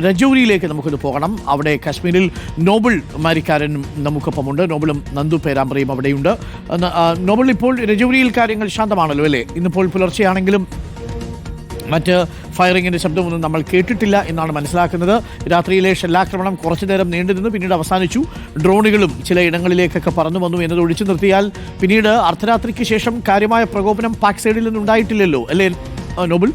രജൌരിയിലേക്ക് നമുക്കൊന്ന് പോകണം. അവിടെ കാശ്മീരിൽ നോബിൾ മാരിക്കാരൻ നമുക്കൊപ്പമുണ്ട്. നോബിളും നന്ദു പേരാമ്പ്രയും അവിടെയുണ്ട്. നോബിൾ, ഇപ്പോൾ രജൌരിയിൽ കാര്യങ്ങൾ ശാന്തമാണല്ലോ അല്ലേ? ഇന്നിപ്പോൾ പുലർച്ചെയാണെങ്കിലും മറ്റ് ഫയറിങ്ങിൻ്റെ ശബ്ദമൊന്നും നമ്മൾ കേട്ടിട്ടില്ല എന്നാണ് മനസ്സിലാക്കുന്നത്. രാത്രിയിലെ ഷെല്ലാക്രമണം കുറച്ചു നേരം നീണ്ടുനിന്ന് പിന്നീട് അവസാനിച്ചു. ഡ്രോണുകളും ചില ഇടങ്ങളിലേക്കൊക്കെ പറന്നു വന്നു എന്നത് ഒഴിച്ചു നിർത്തിയാൽ പിന്നീട് അർദ്ധരാത്രിക്ക് ശേഷം കാര്യമായ പ്രകോപനം പാക് സൈഡിൽ നിന്നുണ്ടായിട്ടില്ലല്ലോ അല്ലേ നോബിൾ?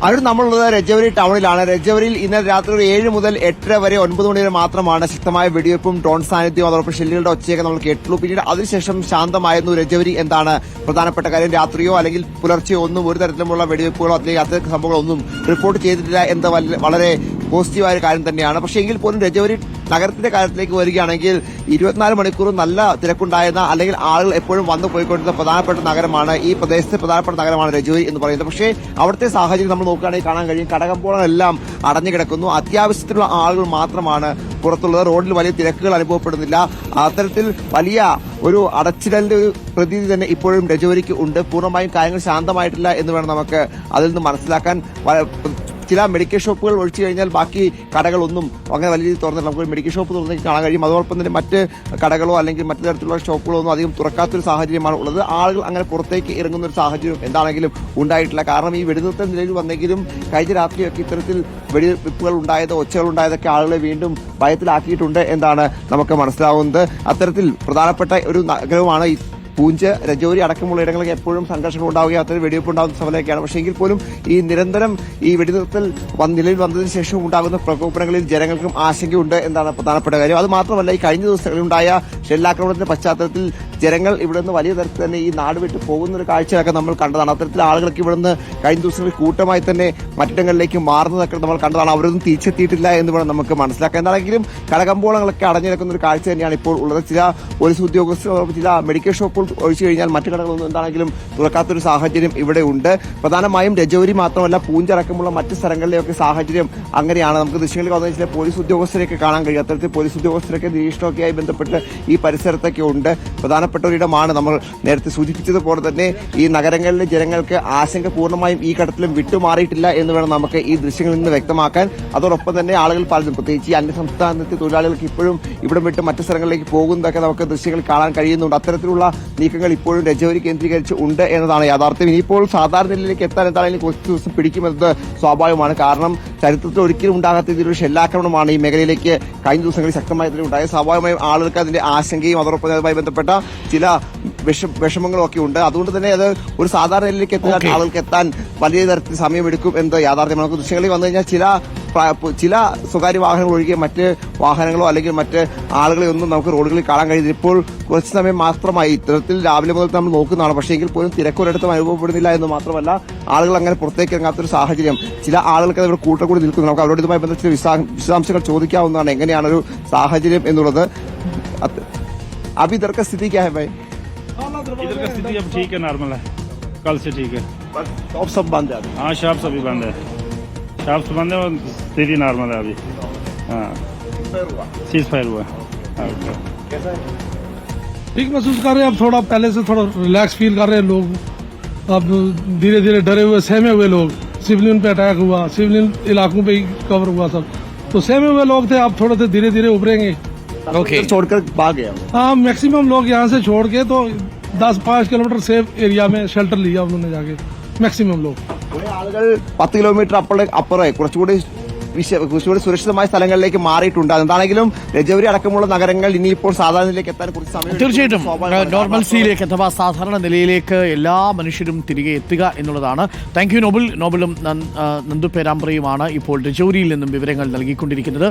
അത് നമ്മളുള്ളത് രജൌരി ടൗണിലാണ്. രജൌരിയിൽ ഇന്നലെ രാത്രി 7 മുതൽ 8 വരെ 9 മണി വരെ മാത്രമാണ് ശക്തമായ വെടിവെപ്പും ഡ്രോൺ സാന്നിധ്യവും അതോടൊപ്പം ഷെല്ലുകളുടെ ഒച്ചയൊക്കെ നമ്മൾ കേട്ടുള്ളൂ. പിന്നീട് അതിനുശേഷം ശാന്തമായിരുന്നു രജൌരി. എന്താണ് പ്രധാനപ്പെട്ട കാര്യം? രാത്രിയോ അല്ലെങ്കിൽ പുലർച്ചെയോ ഒന്നും ഒരു തരത്തിലുമുള്ള വെടിവെപ്പുകളോ അല്ലെങ്കിൽ അത്തരം സംഭവങ്ങളൊന്നും റിപ്പോർട്ട് ചെയ്തിട്ടില്ല എന്ന വളരെ പോസിറ്റീവായ കാര്യം തന്നെയാണ്. പക്ഷേ എങ്കിൽ പോലും രജൌരി നഗരത്തിന്റെ കാര്യത്തിലേക്ക് വരികയാണെങ്കിൽ 24 മണിക്കൂറും നല്ല തിരക്കുണ്ടായിരുന്ന അല്ലെങ്കിൽ ആളുകൾ എപ്പോഴും വന്നു പോയിക്കൊണ്ടിരുന്ന പ്രധാനപ്പെട്ട നഗരമാണ്, ഈ പ്രദേശത്തെ പ്രധാനപ്പെട്ട നഗരമാണ് രജൌരി എന്ന് പറയുന്നത്. പക്ഷേ അവിടുത്തെ സാഹചര്യം നമ്മൾ നോക്കുകയാണെങ്കിൽ കാണാൻ കഴിയും. കടകമ്പോളങ്ങളെല്ലാം അടഞ്ഞു കിടക്കുന്നു. അത്യാവശ്യത്തിലുള്ള ആളുകൾ മാത്രമാണ് പുറത്തുള്ളത്. റോഡിൽ വലിയ തിരക്കുകൾ അനുഭവപ്പെടുന്നില്ല. അത്തരത്തിൽ വലിയ ഒരു അടച്ചിടലിന്റെ ഒരു പ്രതീതി തന്നെ ഇപ്പോഴും രജൌരിക്ക് ഉണ്ട്. പൂർണ്ണമായും കാര്യങ്ങൾ ശാന്തമായിട്ടില്ല എന്ന് വേണം നമുക്ക് അതിൽ നിന്ന് മനസ്സിലാക്കാൻ. ചില മെഡിക്കൽ ഷോപ്പുകൾ ഒഴിച്ചു കഴിഞ്ഞാൽ ബാക്കി കടകളൊന്നും അങ്ങനെ വലിയ രീതിയിൽ തുറന്നില്ല. നമുക്ക് മെഡിക്കൽ ഷോപ്പ് തുറന്ന് കാണാൻ കഴിയും. അതോടൊപ്പം തന്നെ മറ്റ് കടകളോ അല്ലെങ്കിൽ മറ്റു തരത്തിലുള്ള ഷോപ്പുകളോ ഒന്നും അധികം തുറക്കാത്തൊരു സാഹചര്യമാണ് ഉള്ളത്. ആളുകൾ അങ്ങനെ പുറത്തേക്ക് ഇറങ്ങുന്ന ഒരു സാഹചര്യം എന്താണെങ്കിലും ഉണ്ടായിട്ടില്ല. കാരണം ഈ വെടിനിർത്തൽ നിലയിൽ വന്നെങ്കിലും കഴിഞ്ഞ രാത്രിയൊക്കെ ഇത്തരത്തിൽ വെടിവെപ്പുകൾ ഉണ്ടായത്, ഒച്ചകൾ ഉണ്ടായതൊക്കെ ആളുകളെ വീണ്ടും ഭയത്തിലാക്കിയിട്ടുണ്ട് എന്നാണ് നമുക്ക് മനസ്സിലാവുന്നത്. അത്തരത്തിൽ പ്രധാനപ്പെട്ട ഒരു നഗരമാണ് ഈ പൂഞ്ച്. രജൌരി അടക്കമുള്ള ഇടങ്ങളിൽ എപ്പോഴും സംഘർഷങ്ങൾ ഉണ്ടാവുകയും അത്തരം വെടിവെപ്പ് ഉണ്ടാകുന്ന സ്ഥലമൊക്കെയാണ്. പക്ഷേ എങ്കിൽ പോലും ഈ നിരന്തരം ഈ വെടിനിർത്തൽ നിലയിൽ വന്നതിന് ശേഷം ഉണ്ടാകുന്ന പ്രകോപനങ്ങളിൽ ജനങ്ങൾക്കും ആശങ്കയുണ്ട് എന്നാണ് പ്രധാനപ്പെട്ട കാര്യം. അത് മാത്രമല്ല, ഈ കഴിഞ്ഞ ദിവസങ്ങളിലുണ്ടായ ഷെല്ലാക്രമണത്തിന്റെ പശ്ചാത്തലത്തിൽ ജനങ്ങൾ ഇവിടെ നിന്ന് വലിയ തരത്തിൽ തന്നെ ഈ നാട് വിട്ട് പോകുന്ന ഒരു കാഴ്ചയൊക്കെ നമ്മൾ കണ്ടതാണ്. അത്തരത്തിൽ ആളുകൾക്ക് ഇവിടെ നിന്ന് കഴിഞ്ഞ ദിവസങ്ങളിൽ കൂട്ടമായി തന്നെ മറ്റിടങ്ങളിലേക്ക് മാറുന്നതൊക്കെ നമ്മൾ കണ്ടതാണ്. അവരൊന്നും തിരിച്ചെത്തിയിട്ടില്ല എന്ന് വേണം നമുക്ക് മനസ്സിലാക്കാൻ. എന്താണെങ്കിലും കടകമ്പോളങ്ങളൊക്കെ അടഞ്ഞു നിൽക്കുന്ന ഒരു കാഴ്ച തന്നെയാണ് ഇപ്പോൾ ഉള്ളത്. ചില പോലീസ് ഉദ്യോഗസ്ഥർ, ചില മെഡിക്കൽ ഷോപ്പുകൾ ഒഴിച്ചു കഴിഞ്ഞാൽ മറ്റു കടകളൊന്നും എന്താണെങ്കിലും തുറക്കാത്തൊരു സാഹചര്യം ഇവിടെ ഉണ്ട്. പ്രധാനമായും രജൌരി മാത്രമല്ല, പൂഞ്ച് അടക്കമുള്ള മറ്റ് സ്ഥലങ്ങളിലെയൊക്കെ സാഹചര്യം അങ്ങനെയാണ്. നമുക്ക് ദൃശ്യങ്ങളിൽ വന്ന ചില പോലീസ് ഉദ്യോഗസ്ഥരെയൊക്കെ കാണാൻ കഴിയും. അത്തരത്തിൽ പോലീസ് ഉദ്യോഗസ്ഥരൊക്കെ നിരീക്ഷണമൊക്കെയായി ബന്ധപ്പെട്ട് ഈ പരിസരത്തൊക്കെ ഉണ്ട്. പ്രധാനപ്പെട്ട ഒരിടമാണ്. നമ്മൾ നേരത്തെ സൂചിപ്പിച്ചതുപോലെ തന്നെ ഈ നഗരങ്ങളിലെ ജനങ്ങൾക്ക് ആശങ്ക പൂർണ്ണമായും ഈ ഘട്ടത്തിലും വിട്ടുമാറിയിട്ടില്ല എന്ന് വേണം നമുക്ക് ഈ ദൃശ്യങ്ങളിൽ നിന്ന് വ്യക്തമാക്കാൻ. അതോടൊപ്പം തന്നെ ആളുകൾ പലതും, പ്രത്യേകിച്ച് ഈ അന്യസംസ്ഥാനത്തെ തൊഴിലാളികൾക്ക് ഇപ്പോഴും ഇവിടെ വിട്ട് മറ്റു സ്ഥലങ്ങളിലേക്ക് പോകുന്നതൊക്കെ നമുക്ക് ദൃശ്യങ്ങൾ കാണാൻ കഴിയുന്നുണ്ട്. അത്തരത്തിലുള്ള നീക്കങ്ങൾ ഇപ്പോഴും രജൌരി കേന്ദ്രീകരിച്ച് ഉണ്ട് എന്നതാണ് യാഥാർത്ഥ്യം. ഇനിയിപ്പോൾ സാധാരണ നിലയിലേക്ക് എത്താൻ എന്താണെങ്കിലും കുറച്ച് ദിവസം പിടിക്കുമെന്നത് സ്വാഭാവികമാണ്. കാരണം ചരിത്രത്തിൽ ഒരിക്കലും ഉണ്ടാകാത്ത രീതിയിലൊരു ഷെല്ലാക്രമണമാണ് ഈ മേഖലയിലേക്ക് കഴിഞ്ഞ ദിവസങ്ങളിൽ ശക്തമായ രീതിയിൽ ഉണ്ടായത്. സ്വാഭാവികമായും ആളുകൾക്ക് അതിന്റെ ആശങ്കയും അതോടൊപ്പം അതുമായി ബന്ധപ്പെട്ട ചില വിഷമങ്ങളും ഒക്കെ ഉണ്ട്. അതുകൊണ്ട് തന്നെ അത് ഒരു സാധാരണ നിലയിലേക്ക് എത്താൻ ആളുകൾക്ക് എത്താൻ വലിയ തരത്തിൽ സമയമെടുക്കും എന്നത് യാഥാർത്ഥ്യമാണ്. നമുക്ക് ദൃശ്യങ്ങളിൽ വന്നു കഴിഞ്ഞാൽ ചില സ്വകാര്യ വാഹനങ്ങൾ ഒഴികെ മറ്റ് വാഹനങ്ങളോ അല്ലെങ്കിൽ മറ്റ് ആളുകളെ ഒന്നും നമുക്ക് റോഡുകളിൽ കാണാൻ കഴിയുന്നില്ല. ഇപ്പോൾ കുറച്ച് സമയം മാത്രമായി ഇത്തരത്തിൽ രാവിലെ മുതൽ നമ്മൾ നോക്കുന്നതാണ്. പക്ഷേ എങ്കിൽ പോലും തിരക്കൊരിടത്തും അനുഭവപ്പെടുന്നില്ല എന്ന് മാത്രമല്ല, ആളുകൾ അങ്ങനെ പുറത്തേക്ക് ഇറങ്ങാത്തൊരു സാഹചര്യം. ചില ആളുകൾക്ക് ഇവിടെ കൂട്ടക്കൂടി നിൽക്കുന്നു. നമുക്ക് അവരോട് ഇതുമായി ബന്ധപ്പെട്ട വിശദാംശങ്ങൾ ചോദിക്കാവുന്നതാണ്, എങ്ങനെയാണ് ഒരു സാഹചര്യം എന്നുള്ളത്. अभी इधर का स्थिति क्या है भाई? इधर का स्थिति अब ठीक है, नॉर्मल है, कल से ठीक है। शॉप सब बंद है? हाँ, शॉप सभी बंद है, शॉप सब बंद है और स्थिति नॉर्मल है अभी। हाँ, सीज फायर हुआ। कैसा है? ठीक महसूस कर रहे हैं अब, थोड़ा पहले से थोड़ा रिलैक्स फील कर रहे हैं लोग. अब धीरे धीरे डरे हुए, सहमे हुए लोग. सिविलियन पे अटैक हुआ, सिविलियन इलाकों पे ही कवर हुआ सब, तो सहमे हुए लोग थे. अब थोड़े से धीरे धीरे उभरेंगे. छोड़कर भाग गया. हाँ, मैक्सिमम लोग यहाँ से छोड़ के तो 10-5 किलोमीटर सेफ एरिया में शेल्टर लिया उन्होंने जाके, मैक्सिमम लोग. ആളുകൾ 10 കിലോമീറ്റർ അപ്പുറമായി കുറച്ചുകൂടി സുരക്ഷിതമായ സ്ഥലങ്ങളിലേക്ക് മാറിയിട്ടുണ്ട്. എന്താണെങ്കിലും രജൌരി അടക്കമുള്ള നഗരങ്ങൾ ഇനിയിപ്പോൾ സാധാരണയിലേക്ക് എത്താൻ കുറച്ച് സമയം, തീർച്ചയായിട്ടും നോർമൽസിയിലേക്ക് അഥവാ സാധാരണ നിലയിലേക്ക് എല്ലാ മനുഷ്യരും തിരികെ എത്തുക എന്നുള്ളതാണ്. Thank you Noble. നോബിളും നന്ദു പേരാമ്പ്രയുമാണ് ഇപ്പോൾ രജൌരിയിൽ നിന്നും വിവരങ്ങൾ നൽകിക്കൊണ്ടിരിക്കുന്നത്.